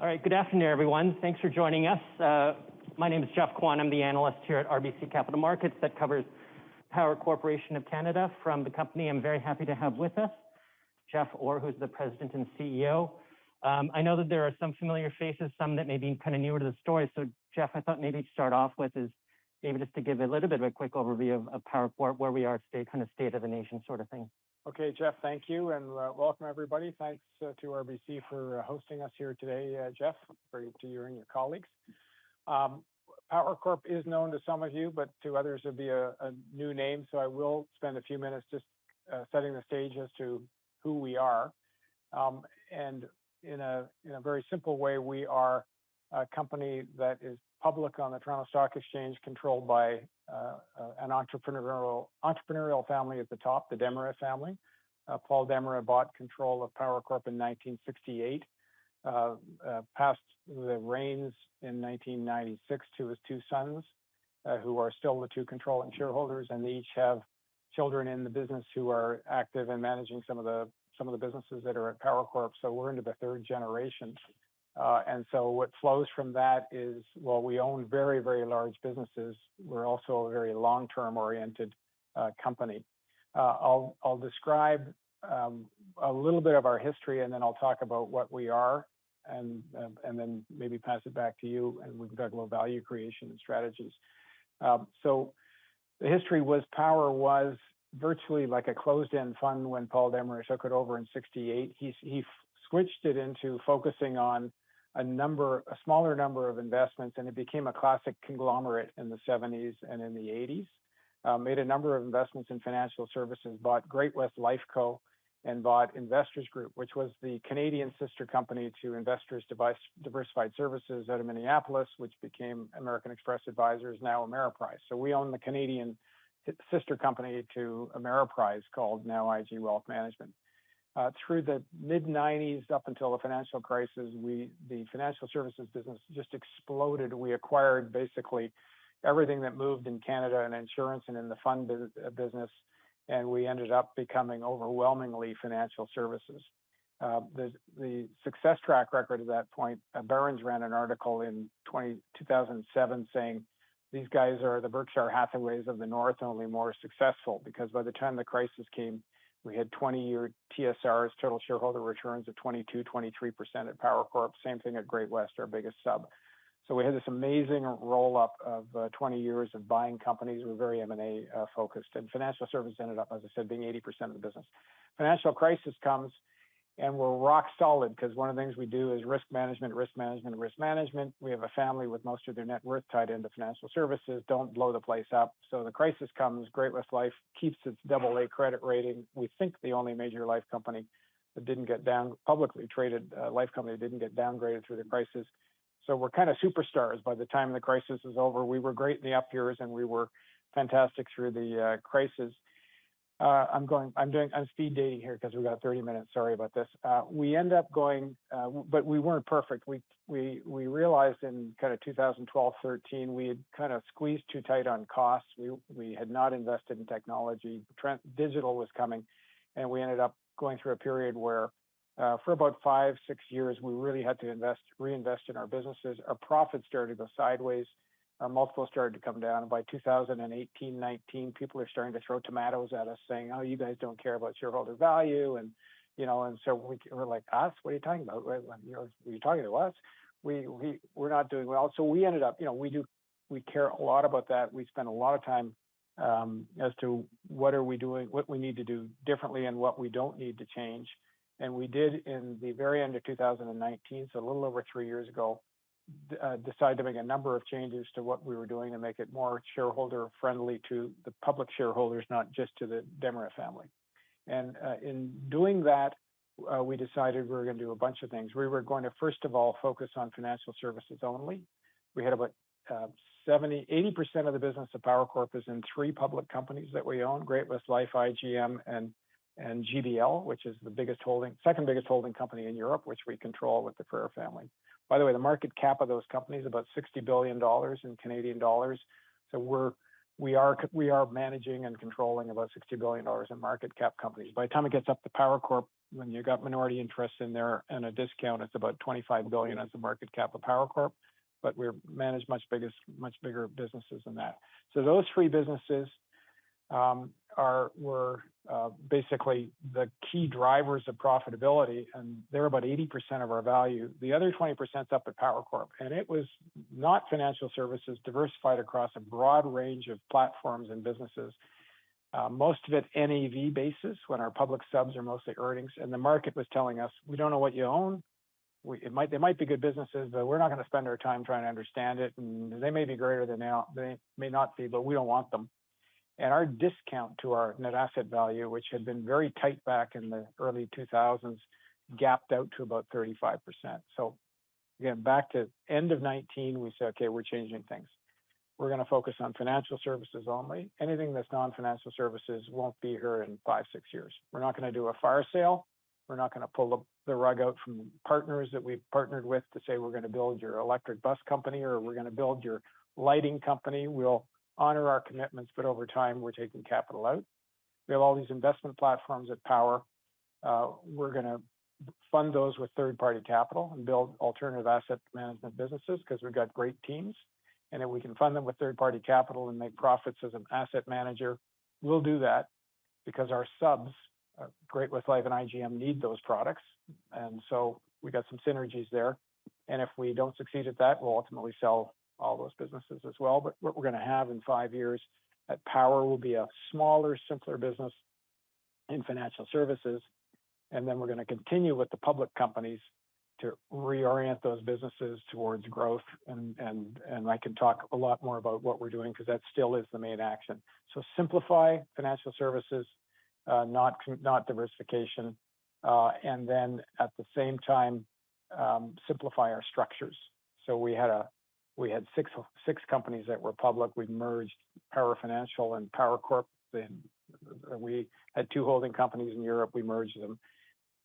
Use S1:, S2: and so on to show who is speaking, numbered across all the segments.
S1: All right, good afternoon, everyone. Thanks for joining us. My name is Geoff Kwan. I'm the analyst here at RBC Capital Markets that covers Power Corporation of Canada. From the company, I'm very happy to have with us Geoff Orr, who's the president and CEO. I know that there are some familiar faces, some that may be kind of newer to the story. So, Geoff, I thought maybe to start off with is maybe just to give a little bit of a quick overview of Power Corp, where we are today, kind of state of the nation sort of thing.
S2: Okay, Geoff, thank you, and welcome everybody. Thanks to RBC for hosting us here today, Geoff, to you and your colleagues. Power Corp is known to some of you, but to others it'll be a new name, so I will spend a few minutes just setting the stage as to who we are. And in a very simple way, we are a company that is public on the Toronto Stock Exchange, controlled by an entrepreneurial family at the top, the Desmarais family. Paul Desmarais bought control of Power Corp in 1968, passed the reins in 1996 to his two sons, who are still the two controlling shareholders, and they each have children in the business who are active in managing some of the businesses that are at Power Corp. So we're into the third generation. And so what flows from that is, while we own very, very large businesses, we're also a very long-term oriented company. I'll describe a little bit of our history, and then I'll talk about what we are, and then maybe pass it back to you, and we can talk about value creation and strategies. So the history was Power was virtually like a closed-end fund when Paul Desmarais took it over in '68. He switched it into focusing on a smaller number of investments, and it became a classic conglomerate in the 70s and in the 80s. Made a number of investments in financial services, bought Great-West Lifeco, and bought Investors Group, which was the Canadian sister company to Investors Diversified Services out of Minneapolis, which became American Express Advisors, now Ameriprise. So we own the Canadian sister company to Ameriprise, called now IG Wealth Management. Through the mid-90s up until the financial crisis, the financial services business just exploded. We acquired basically everything that moved in Canada and insurance and in the fund business, and we ended up becoming overwhelmingly financial services. The success track record at that point, Barron's ran an article in 2007 saying these guys are the Berkshire Hathaways of the North, only more successful, because by the time the crisis came, we had 20-year TSRs, total shareholder returns of 22, 23% at Power Corp. Same thing at Great-West, our biggest sub. So we had this amazing roll-up of 20 years of buying companies. We're very M&A focused, and financial services ended up, as I said, being 80% of the business. Financial crisis comes, and we're rock solid, because one of the things we do is risk management, risk management, risk management. We have a family with most of their net worth tied into financial services. Don't blow the place up. So the crisis comes. Great-West Life keeps its AA credit rating. We think the only major life company that didn't get publicly traded life company didn't get downgraded through the crisis. So we're kind of superstars. By the time the crisis is over, we were great in the up years, and we were fantastic through the crisis. I'm speed dating here because we've got 30 minutes. Sorry about this. We end up going, but we weren't perfect. We realized in kind of 2012, 13, we had kind of squeezed too tight on costs. We had not invested in technology. Digital was coming, and we ended up going through a period where for about 5-6 years, we really had to reinvest in our businesses. Our profits started to go sideways. Our multiples started to come down. And by 2018, 19, people are starting to throw tomatoes at us saying, oh, you guys don't care about shareholder value. And, and so we're like, us? What are you talking about? Are you talking to us? We're not doing well. So we ended up, we care a lot about that. We spend a lot of time as to what are we doing, what we need to do differently, and what we don't need to change. And we did in the very end of 2019, so a little over 3 years ago, decide to make a number of changes to what we were doing to make it more shareholder friendly to the public shareholders, not just to the Desmarais family. And in doing that, we decided we were going to do a bunch of things. We were going to, first of all, focus on financial services only. We had about 80% of the business of Power Corp is in 3 public companies that we own: Great-West Life, IGM, and GBL, which is the second biggest holding company in Europe, which we control with the Frere family. By the way, the market cap of those companies is about $60 billion in Canadian dollars. So we are managing and controlling about $60 billion in market cap companies. By the time it gets up to Power Corp, when you got minority interests in there and a discount, it's about 25 billion as the market cap of Power Corp. But we're managed much bigger businesses than that. So those three businesses were basically the key drivers of profitability, and they're about 80% of our value. The other 20% is up at Power Corp, and it was not financial services, diversified across a broad range of platforms and businesses. Most of it NAV basis, when our public subs are mostly earnings, and the market was telling us, we don't know what you own. They might be good businesses, but we're not going to spend our time trying to understand it. And they may be greater than they may not be, but we don't want them. And our discount to our net asset value, which had been very tight back in the early 2000s, gapped out to about 35%. So again, back to end of 19, we said, okay, we're changing things. We're going to focus on financial services only. Anything that's non-financial services won't be here in 5-6 years. We're not going to do a fire sale. We're not going to pull the rug out from partners that we've partnered with to say we're going to build your electric bus company or we're going to build your lighting company. We'll honor our commitments, but over time, we're taking capital out. We have all these investment platforms at Power. We're going to fund those with third-party capital and build alternative asset management businesses because we've got great teams. And if we can fund them with third-party capital and make profits as an asset manager, we'll do that because our subs, Great-West Life and IGM, need those products. And so we got some synergies there. And if we don't succeed at that, we'll ultimately sell all those businesses as well. But what we're going to have in 5 years at Power will be a smaller, simpler business in financial services. And then we're going to continue with the public companies to reorient those businesses towards growth. And I can talk a lot more about what we're doing because that still is the main action. So simplify financial services, not diversification. And then at the same time, simplify our structures. So we had six companies that were public. We merged Power Financial and Power Corp. We had 2 holding companies in Europe. We merged them.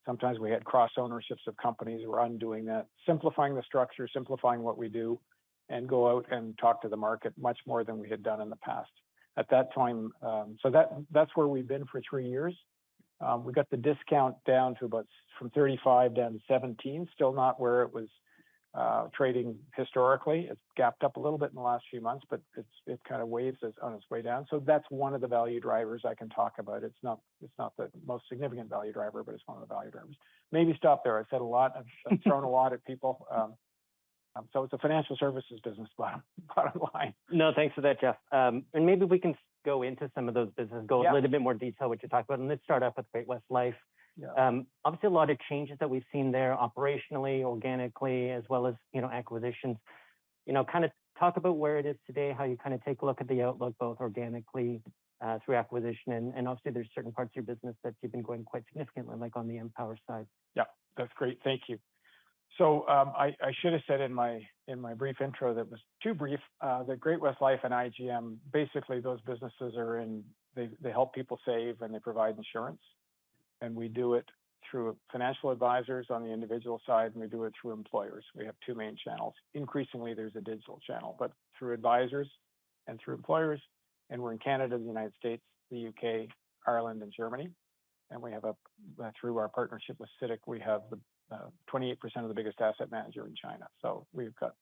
S2: Sometimes we had cross ownerships of companies. We're undoing that, simplifying the structure, simplifying what we do, and go out and talk to the market much more than we had done in the past. At that time, so that's where we've been for 3 years. We got the discount down to about from 35 down to 17, still not where it was trading historically. It's gapped up a little bit in the last few months, but it kind of waves on its way down. So that's one of the value drivers I can talk about. It's not the most significant value driver, but it's one of the value drivers. Maybe stop there. I said a lot. I've thrown a lot at people. So it's a financial services business, bottom line.
S1: No, thanks for that, Geoff. And maybe we can go into some of those businesses, go a little bit more detail what you talked about. And let's start off with Great-West Life.
S2: Yeah.
S1: Obviously, a lot of changes that we've seen there operationally, organically, as well as, acquisitions. Kind of talk about where it is today, how you kind of take a look at the outlook, both organically through acquisition. And obviously, there's certain parts of your business that you've been growing quite significantly, like on the Empower side.
S2: Yeah, that's great. Thank you. So I should have said in my brief intro that was too brief, that Great-West Life and IGM, basically those businesses they help people save and they provide insurance. And we do it through financial advisors on the individual side, and we do it through employers. We have 2 main channels. Increasingly, there's a digital channel, but through advisors and through employers. And we're in Canada, the United States, the UK, Ireland, and Germany. And we have through our partnership with CITIC, we have the 28% of the biggest asset manager in China. So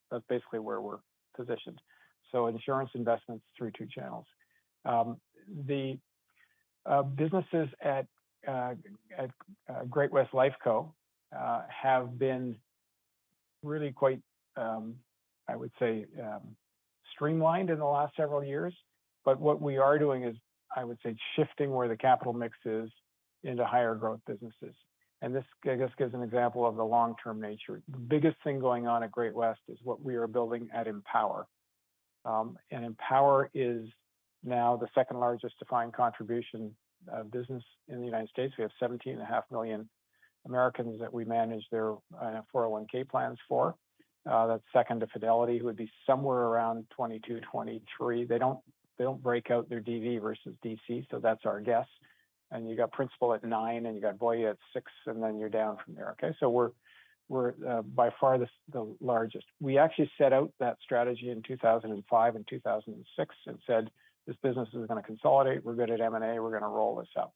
S2: that's basically where we're positioned. So insurance investments through 2 channels. The businesses at Great-West Lifeco have been really quite, I would say, streamlined in the last several years. But what we are doing is, I would say, shifting where the capital mix is into higher growth businesses. And this, I guess, gives an example of the long-term nature. The biggest thing going on at Great-West is what we are building at Empower. And Empower is now the second largest defined contribution business in the United States. We have 17.5 million Americans that we manage their 401k plans for. That's second to Fidelity, who would be somewhere around 22, 23. They don't break out their DV versus DC, so that's our guess. And you got Principal at 9, and you got Voya at 6, and then you're down from there. Okay, so we're by far the largest. We actually set out that strategy in 2005 and 2006 and said this business is going to consolidate. We're good at M&A. We're going to roll this up.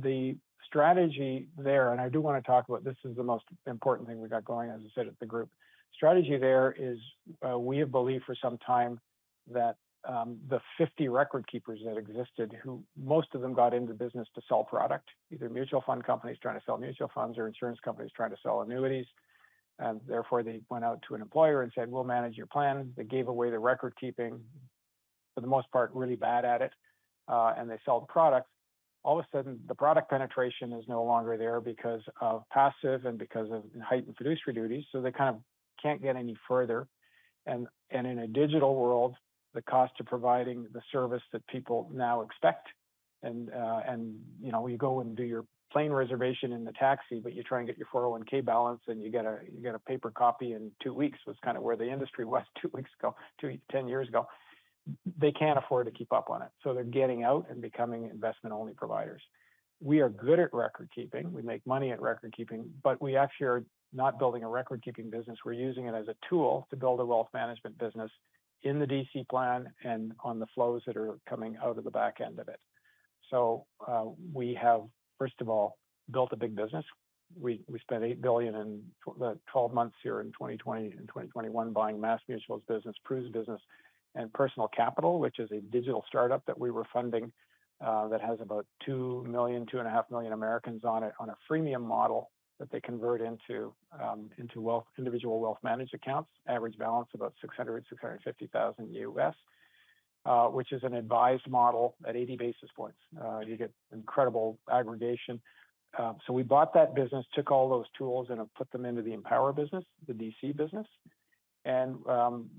S2: The strategy there, and I do want to talk about, this is the most important thing we got going, as I said, at the group. Strategy there is we have believed for some time that the 50 record keepers that existed, who most of them got into business to sell product, either mutual fund companies trying to sell mutual funds or insurance companies trying to sell annuities. And therefore, they went out to an employer and said, we'll manage your plan. They gave away the record keeping, for the most part, really bad at it. And they sold products. All of a sudden, the product penetration is no longer there because of passive and because of heightened fiduciary duties. So they kind of can't get any further. And in a digital world, the cost of providing the service that people now expect, and you know, you go and do your plane reservation in the taxi, but you try and get your 401k balance, and you get a paper copy in 2 weeks. Was kind of where the industry was 2 weeks ago, 10 years ago. They can't afford to keep up on it, so they're getting out and becoming investment-only providers. We are good at record keeping. We make money at record keeping, but we actually are not building a record keeping business. We're using it as a tool to build a wealth management business in the DC plan and on the flows that are coming out of the back end of it. So we have, first of all, built a big business. We spent $8 billion in the 12 months here in 2020 and 2021 buying MassMutual's business, Pru's business, and Personal Capital, which is a digital startup that we were funding that has about 2.5 million Americans on it on a freemium model that they convert into individual wealth managed accounts. Average balance about $650,000 US, which is an advised model at 80 basis points. You get incredible aggregation. So we bought that business, took all those tools, and have put them into the Empower business, the DC business. And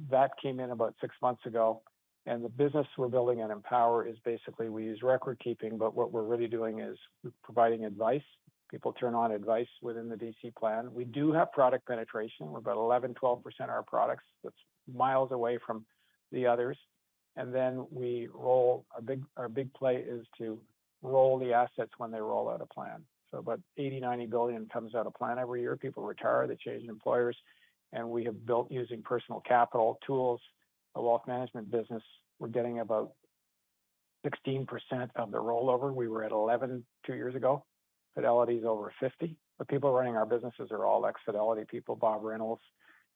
S2: that came in about 6 months ago. And the business we're building at Empower is basically, we use record keeping, but what we're really doing is providing advice. People turn on advice within the DC plan. We do have product penetration. We're about 11-12% of our products. That's miles away from the others. And then we roll, our big play is to roll the assets when they roll out a plan. So about 80-90 billion comes out of plan every year. People retire, they change employers. And we have built, using Personal Capital tools, a wealth management business. We're getting about 16% of the rollover. We were at 11 2 years ago. Fidelity's over 50. The people running our businesses are all ex-Fidelity people. Bob Reynolds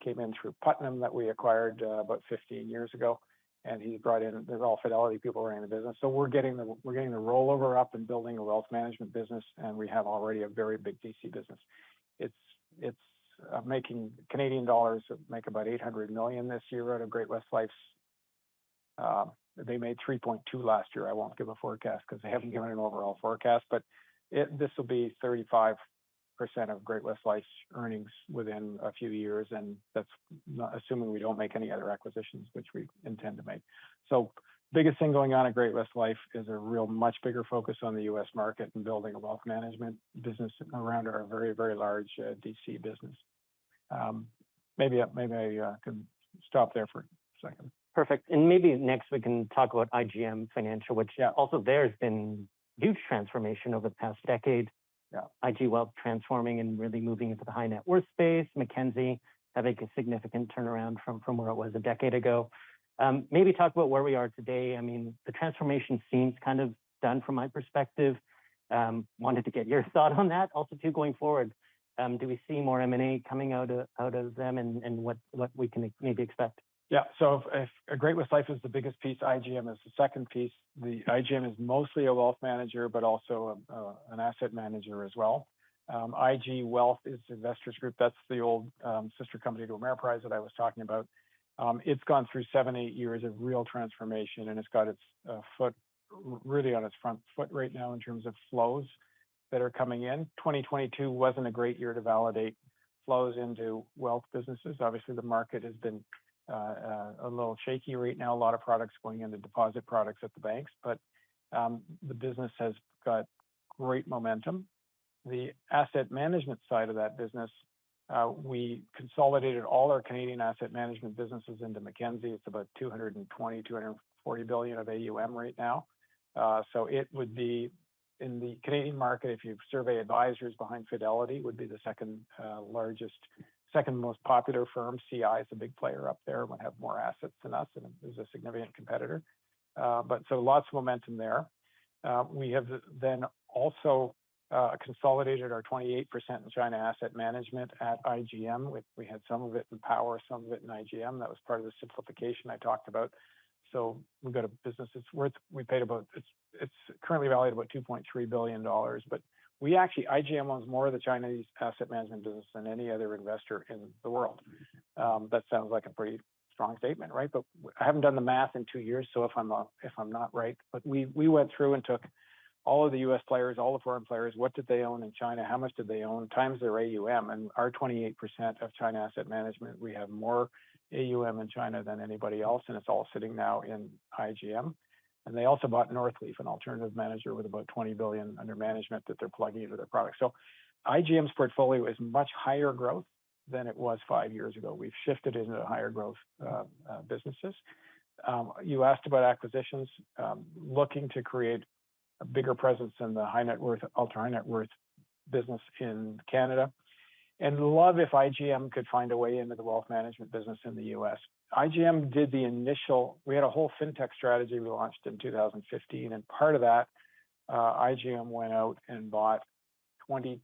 S2: came in through Putnam that we acquired about 15 years ago, and he brought in, they're all Fidelity people running the business. So we're getting the rollover up and building a wealth management business, and we have already a very big DC business. It's making Canadian dollars, make about 800 million this year out of Great-West Life's. They made 3.2 last year. I won't give a forecast because they haven't given an overall forecast, but this will be 35% of Great-West Life's earnings within a few years, and that's not assuming we don't make any other acquisitions, which we intend to make. So biggest thing going on at Great-West Life is a real much bigger focus on the U.S. market and building a wealth management business around our very, very large DC business. Maybe I can stop there for a second.
S1: Perfect. And maybe next we can talk about IGM Financial, which also there's been huge transformation over the past decade.
S2: Yeah.
S1: IG Wealth transforming and really moving into the high net worth space. Mackenzie having a significant turnaround from where it was a decade ago. Maybe talk about where we are today. I mean, the transformation seems kind of done from my perspective. Wanted to get your thought on that. Also, too, going forward, do we see more M&A coming out of them, and what we can maybe expect?
S2: Yeah, so if Great-West Life is the biggest piece, IGM is the second piece. The IGM is mostly a wealth manager, but also an asset manager as well. IG Wealth is Investors Group. That's the old sister company to Ameriprise that I was talking about. It's gone through 7-8 years of real transformation, and it's got its foot really on its front foot right now in terms of flows that are coming in. 2022 wasn't a great year to validate flows into wealth businesses. Obviously, the market has been a little shaky right now. A lot of products going into deposit products at the banks, but the business has got great momentum. The asset management side of that business, we consolidated all our Canadian asset management businesses into Mackenzie. It's about 240 billion of AUM right now. So it would be in the Canadian market, if you survey advisors behind Fidelity, would be the second most popular firm. CI is a big player up there, would have more assets than us and is a significant competitor. but so lots of momentum there. We have then also consolidated our 28% in China asset management at IGM. We had some of it in Power, some of it in IGM. That was part of the simplification I talked about. So we've got a business that's worth, we paid about, it's currently valued about $2.3 billion, but we actually, IGM owns more of the Chinese asset management business than any other investor in the world. That sounds like a pretty strong statement, right? But I haven't done the math in 2 years, so if I'm not right, but we went through and took all of the U.S. players, all the foreign players, what did they own in China, how much did they own, times their AUM, and our 28% of China asset management, we have more AUM in China than anybody else, and it's all sitting now in IGM. And they also bought Northleaf, an alternative manager with about 20 billion under management that they're plugging into their products. So IGM's portfolio is much higher growth than it was 5 years ago. We've shifted into higher growth businesses. You asked about acquisitions, looking to create a bigger presence in the high net worth, ultra high net worth business in Canada, and love if IGM could find a way into the wealth management business in the US. IGM did the initial, we had a whole fintech strategy we launched in 2015, and part of that, IGM went out and bought 22%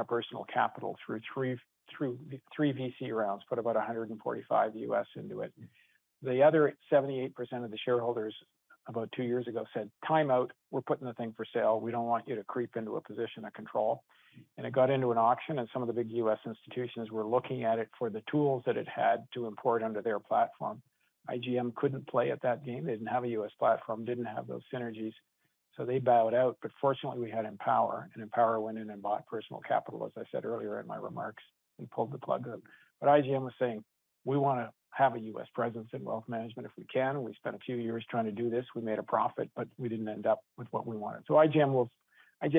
S2: of Personal Capital through three VC rounds, put about 145 US into it. The other 78% of the shareholders about 2 years ago said, time out, we're putting the thing for sale. We don't want you to creep into a position of control. And it got into an auction, and some of the big US institutions were looking at it for the tools that it had to import under their platform. IGM couldn't play at that game. They didn't have a US platform, didn't have those synergies. So they bowed out, but fortunately we had Empower, and Empower went in and bought Personal Capital, as I said earlier in my remarks, and pulled the plug out. But IGM was saying, we want to have a US presence in wealth management if we can. We spent a few years trying to do this. We made a profit, but we didn't end up with what we wanted. So IGM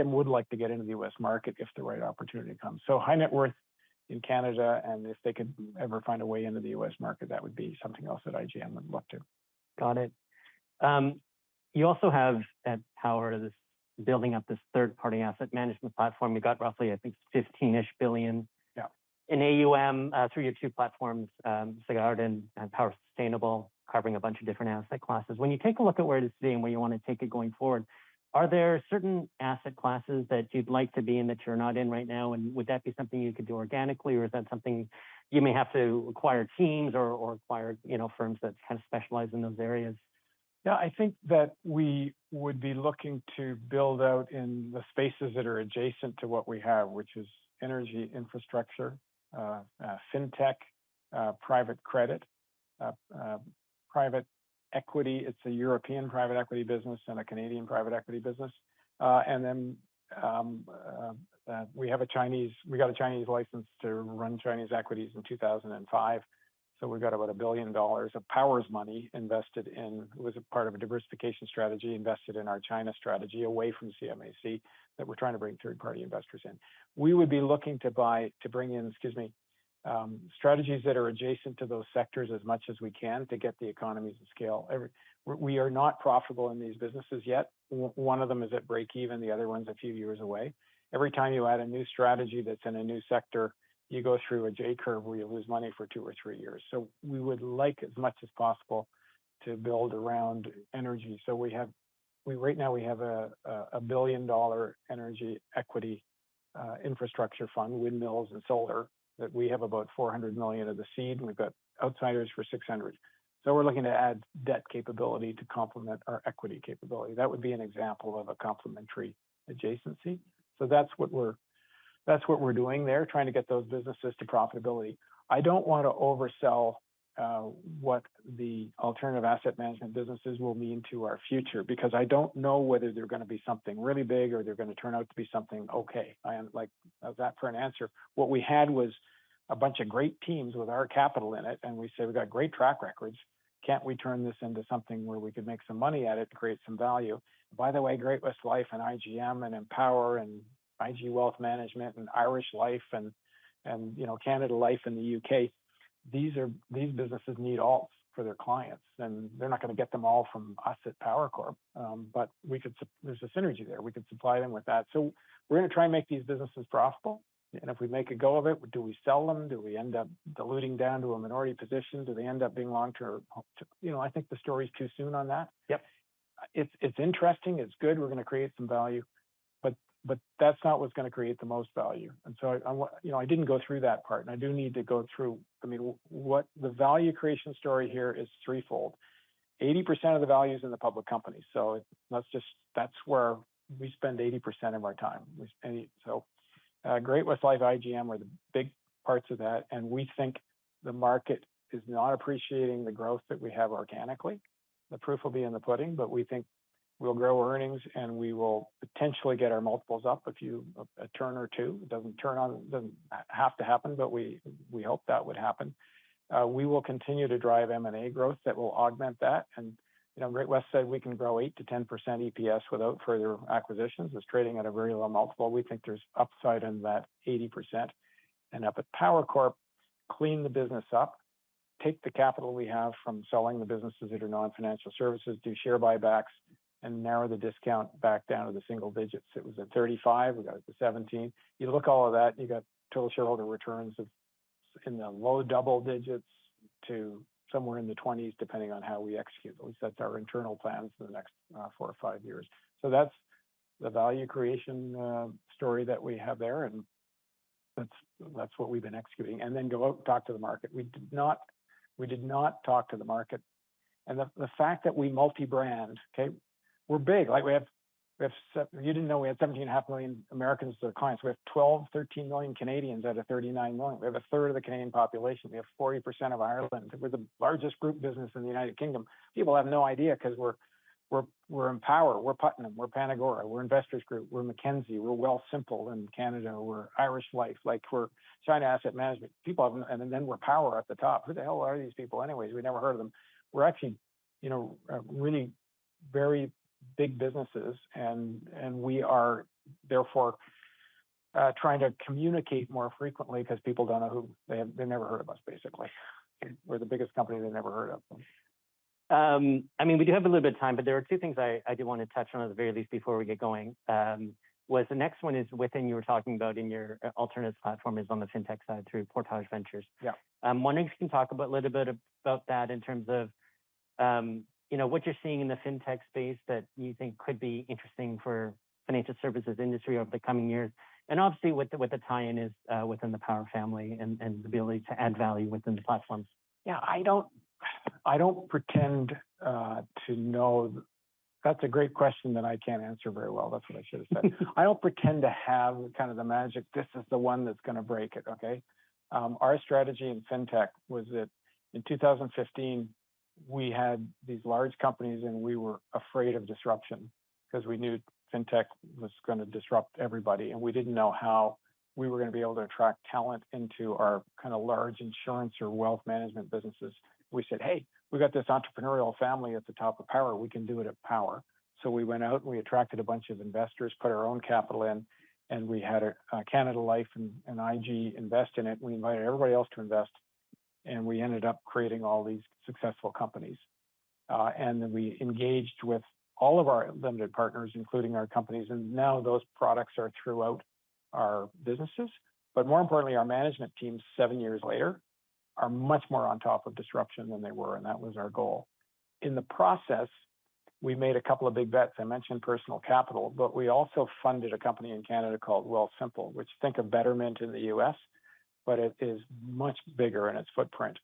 S2: would like to get into the US market if the right opportunity comes. So high net worth in Canada, and if they could ever find a way into the US market, that would be something else that IGM would look to.
S1: Got it. You also have at Power this building up this third-party asset management platform. You got roughly, I think, 15-ish billion in AUM through your two platforms, Sagard and Power Sustainable, covering a bunch of different asset classes. When you take a look at where it is today and where you want to take it going forward, are there certain asset classes that you'd like to be in that you're not in right now? And would that be something you could do organically, or is that something you may have to acquire teams or acquire, firms that kind of specialize in those areas?
S2: Yeah, I think that we would be looking to build out in the spaces that are adjacent to what we have, which is energy infrastructure, fintech, private credit, private equity. It's a European private equity business and a Canadian private equity business. And then we got a Chinese license to run Chinese equities in 2005. So we've got about $1 billion of Power's money invested in, it was a part of a diversification strategy, invested in our China strategy away from CMAC that we're trying to bring third-party investors in. We would be looking to bring in, strategies that are adjacent to those sectors as much as we can to get the economies of scale. We are not profitable in these businesses yet. One of them is at break even, the other one's a few years away. Every time you add a new strategy that's in a new sector, you go through a J curve where you lose money for 2 or 3 years. So we would like as much as possible to build around energy. So right now we have a $1 billion energy equity infrastructure fund, windmills and solar, that we have about 400 million of the seed, and we've got outsiders for 600. So we're looking to add debt capability to complement our equity capability. That would be an example of a complementary adjacency. So that's what we're doing there, trying to get those businesses to profitability. I don't want to oversell what the alternative asset management businesses will mean to our future, because I don't know whether they're going to be something really big or they're going to turn out to be something okay. I am like that for an answer. What we had was a bunch of great teams with our capital in it, and we say we've got great track records. Can't we turn this into something where we could make some money at it and create some value? By the way, Great-West Life and IGM and Empower and IG Wealth Management and Irish Life and Canada Life in the UK, these businesses need alts for their clients, and they're not going to get them all from us at Power Corp. But there's a synergy there. We could supply them with that. So we're going to try and make these businesses profitable. And if we make a go of it, do we sell them? Do we end up diluting down to a minority position? Do they end up being long-term? I think the story's too soon on that.
S1: Yep.
S2: it's interesting, it's good, we're going to create some value, but that's not what's going to create the most value. And so I didn't go through that part, and I do need to go through. I mean, what the value creation story here is threefold. 80% of the value is in the public companies. So that's where we spend 80% of our time. Great-West Life, IGM are the big parts of that, and we think the market is not appreciating the growth that we have organically. The proof will be in the pudding, but we think we'll grow earnings and we will potentially get our multiples up a turn or two. It doesn't have to happen, but we hope that would happen. We will continue to drive M&A growth that will augment that. And Great-West said we can grow 8 to 10% EPS without further acquisitions. It's trading at a very low multiple. We think there's upside in that 80%. And up at Power Corp, clean the business up, take the capital we have from selling the businesses that are non-financial services, do share buybacks, and narrow the discount back down to the single digits. It was at 35, we got it to 17. You look all of that, you got total shareholder returns in the low double digits to somewhere in the 20s, depending on how we execute. At least that's our internal plans for the next 4 or 5 years. So that's the value creation story that we have there, and that's what we've been executing. And then go out and talk to the market. We did not talk to the market, and the fact that we multi-brand, okay, we're big. Like we have you didn't know we had 17.5 million Americans as our clients. We have 12, 13 million Canadians out of 39 million. We have a third of the Canadian population. We have 40% of Ireland. We're the largest group business in the United Kingdom. People have no idea because we're Empower, we're Putnam, we're Panagora, we're Investors Group, we're Mackenzie, we're Wealthsimple in Canada, we're Irish Life, like we're China Asset Management. People have, and then we're Power at the top. Who the hell are these people anyways? We never heard of them. We're actually, really very big businesses, and we are therefore trying to communicate more frequently because people don't know who they've never heard of us. Basically, we're the biggest company they've never heard of.
S1: I mean, we do have a little bit of time, but there are two things I do want to touch on at the very least before we get going. Was the next one is within you were talking about in your alternatives platform is on the fintech side through Portage Ventures.
S2: Yeah.
S1: I'm wondering if you can talk a little bit about that in terms of what you're seeing in the fintech space that you think could be interesting for financial services industry over the coming years, and obviously what the tie-in is within the Power family and the ability to add value within the platforms.
S2: Yeah, I don't pretend to know. That's a great question that I can't answer very well. That's what I should have said. I don't pretend to have kind of the magic. This is the one that's going to break it. Okay. Our strategy in fintech was that in 2015, we had these large companies and we were afraid of disruption because we knew fintech was going to disrupt everybody. And we didn't know how we were going to be able to attract talent into our kind of large insurance or wealth management businesses. We said, hey, we got this entrepreneurial family at the top of Power. We can do it at Power. So we went out and we attracted a bunch of investors, put our own capital in, and we had a Canada Life and IG invest in it. We invited everybody else to invest, and we ended up creating all these successful companies. And then we engaged with all of our limited partners, including our companies. And now those products are throughout our businesses. But more importantly, our management teams 7 years later are much more on top of disruption than they were. And that was our goal. In the process, we made a couple of big bets. I mentioned Personal Capital, but we also funded a company in Canada called Wealthsimple, which think of Betterment in the US, but it is much bigger in its footprint.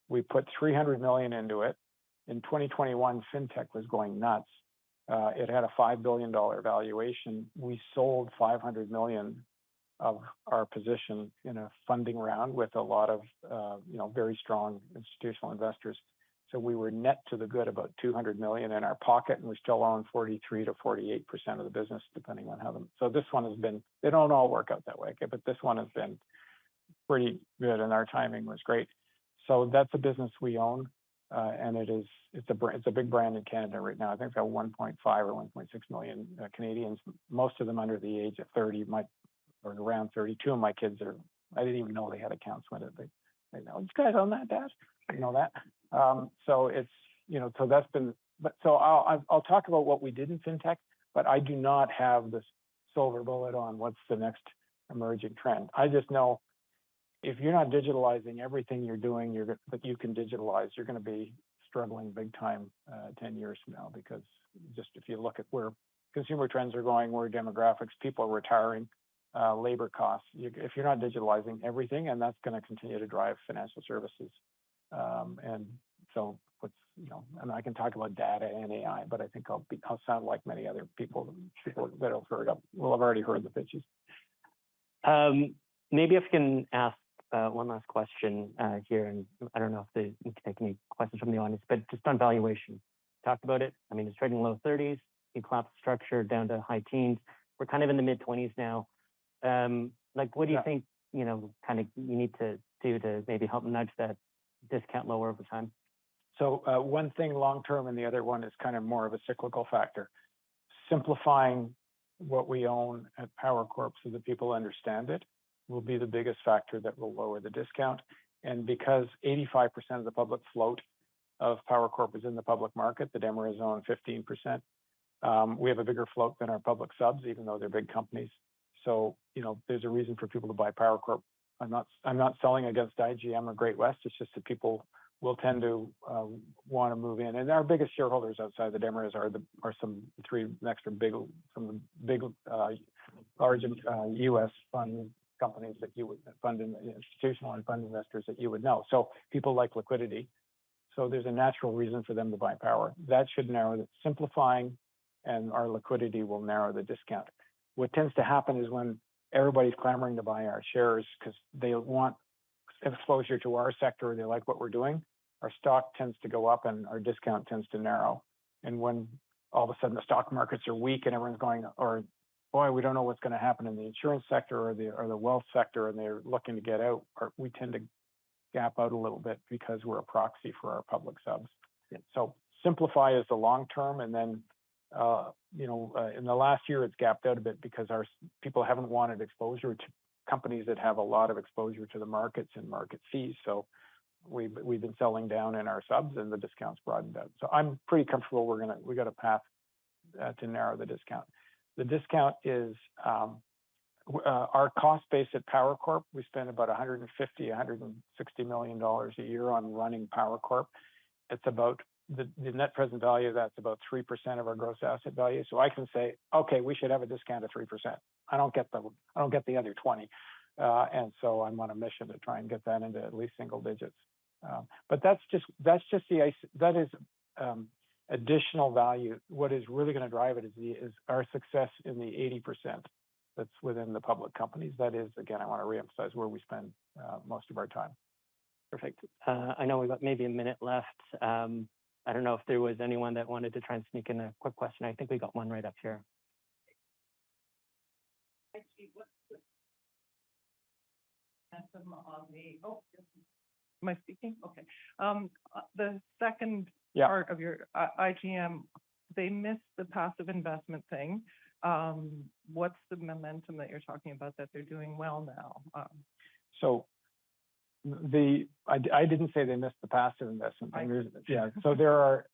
S2: We put $300 million into it. In 2021, fintech was going nuts. It had a $5 billion valuation. We sold $500 million of our position in a funding round with a lot of, very strong institutional investors. So we were net to the good about $200 million in our pocket, and we still own 43 to 48% of the business, depending on how them. So this one has been. They don't all work out that way, okay? But this one has been pretty good, and our timing was great. So that's a business we own, and it's a big brand in Canada right now. I think it's got 1.5 or 1.6 million Canadians, most of them under the age of 30, or around 30. Two of my kids I didn't even know they had accounts with it. They know, you guys own that, Dad? You know that? So it's, so that's been, but so I'll talk about what we did in fintech, but I do not have this silver bullet on what's the next emerging trend. I just know if you're not digitalizing everything you're doing, that you can digitalize, you're going to be struggling big time 10 years from now, because just if you look at where consumer trends are going, where demographics, people are retiring, labor costs, if you're not digitalizing everything, and that's going to continue to drive financial services. And so what's, and I can talk about data and AI, but I think I'll sound like many other people that will have already heard the pitches.
S1: Maybe if I can ask one last question here, and I don't know if you can take any questions from the audience, but just on valuation, talked about it. I mean, it's trading low 30s. You collapsed structure down to high teens. We're kind of in the mid 20s now. Like, what do you think, kind of you need to do to maybe help nudge that discount lower over time?
S2: So one thing long term, and the other one is kind of more of a cyclical factor. Simplifying what we own at Power Corp so that people understand it will be the biggest factor that will lower the discount. And because 85% of the public float of Power Corp is in the public market, the Desmarais own 15%. We have a bigger float than our public subs, even though they're big companies. So, there's a reason for people to buy Power Corp. I'm not selling against IGM or Great-West. It's just that people will tend to want to move in. And our biggest shareholders outside the Desmarais are some big, large U.S. fund companies that you would fund, institutional and fund investors that you would know. So people like liquidity. So there's a natural reason for them to buy Power. That should narrow the simplifying, and our liquidity will narrow the discount. What tends to happen is when everybody's clamoring to buy our shares because they want exposure to our sector, they like what we're doing, our stock tends to go up and our discount tends to narrow. And when all of a sudden the stock markets are weak and everyone's going, or boy, we don't know what's going to happen in the insurance sector or the wealth sector, and they're looking to get out, or we tend to gap out a little bit because we're a proxy for our public subs. Yeah. So simplify is the long term, and then in the last year it's gapped out a bit because our people haven't wanted exposure to companies that have a lot of exposure to the markets and market fees. So we've been selling down in our subs, and the discounts broadened out. So I'm pretty comfortable we got a path to narrow the discount. The discount is our cost base at Power Corp. We spend about $150, $160 million a year on running Power Corp. It's about the net present value of that's about 3% of our gross asset value. So I can say, okay, we should have a discount of 3%. I don't get the other 20, and so I'm on a mission to try and get that into at least single digits. But that's just that is additional value. What is really going to drive it is our success in the 80% that's within the public companies. That is, again, I want to reemphasize where we spend most of our time.
S1: Perfect. I know we've got maybe a minute left. I don't know if there was anyone that wanted to try and sneak in a quick question. I think we got one right up here.
S3: Am I speaking? Okay. The second part of your IGM, they missed the passive investment thing. What's the momentum that you're talking about that they're doing well now?
S2: So I didn't say they missed the passive investment thing. So there are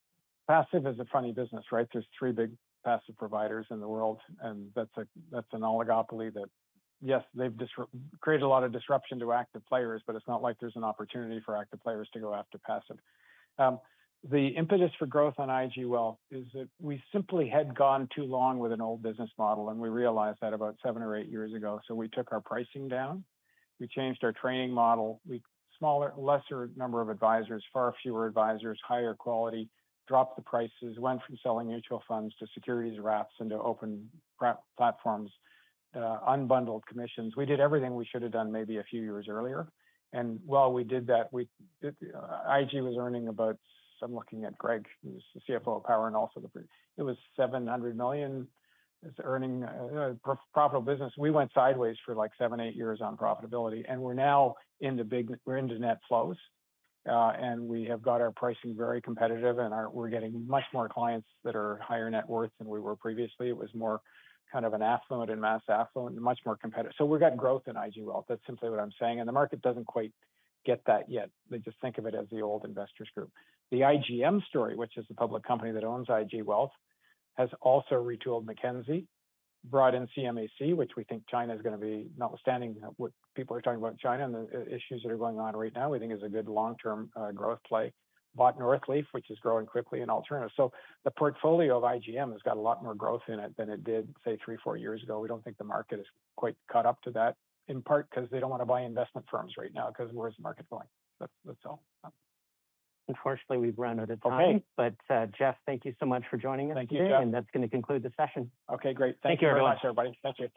S2: passive is a funny business, right? There's 3 big passive providers in the world, and that's an oligopoly that, yes, they've created a lot of disruption to active players, but it's not like there's an opportunity for active players to go after passive. The impetus for growth on IG Wealth is that we simply had gone too long with an old business model, and we realized that about 7 or 8 years ago. So we took our pricing down. We changed our training model. Lesser number of advisors, far fewer advisors, higher quality, dropped the prices, went from selling mutual funds to securities wraps into open platforms, unbundled commissions. We did everything we should have done maybe a few years earlier. And while we did that, IG was earning about, I'm looking at Greg, who's the CFO of Power, and also it was $700 million. It's earning profitable business. We went sideways for like 7, 8 years on profitability, and we're now into net flows, and we have got our pricing very competitive, and we're getting much more clients that are higher net worth than we were previously. It was more kind of an affluent and mass affluent, and much more competitive. So we've got growth in IG Wealth. That's simply what I'm saying, and the market doesn't quite get that yet. They just think of it as the old Investors Group. The IGM story, which is the public company that owns IG Wealth, has also retooled Mackenzie, brought in CMAC, which we think China is going to be, notwithstanding what people are talking about China and the issues that are going on right now, we think is a good long-term growth play. bought Northleaf, which is growing quickly in alternatives. So the portfolio of IGM has got a lot more growth in it than it did, say, 3-4 years ago. We don't think the market is quite caught up to that, in part because they don't want to buy investment firms right now, because where's the market going? That's all.
S1: Unfortunately, we've run out of time.
S2: Okay.
S1: But Geoff, thank you so much for joining us
S2: Thank you,
S1: today,
S2: Geoff.
S1: and that's going to conclude the session.
S2: Okay, great.
S1: Thank you,
S2: Very
S1: everyone.
S2: much, everybody. Thank you.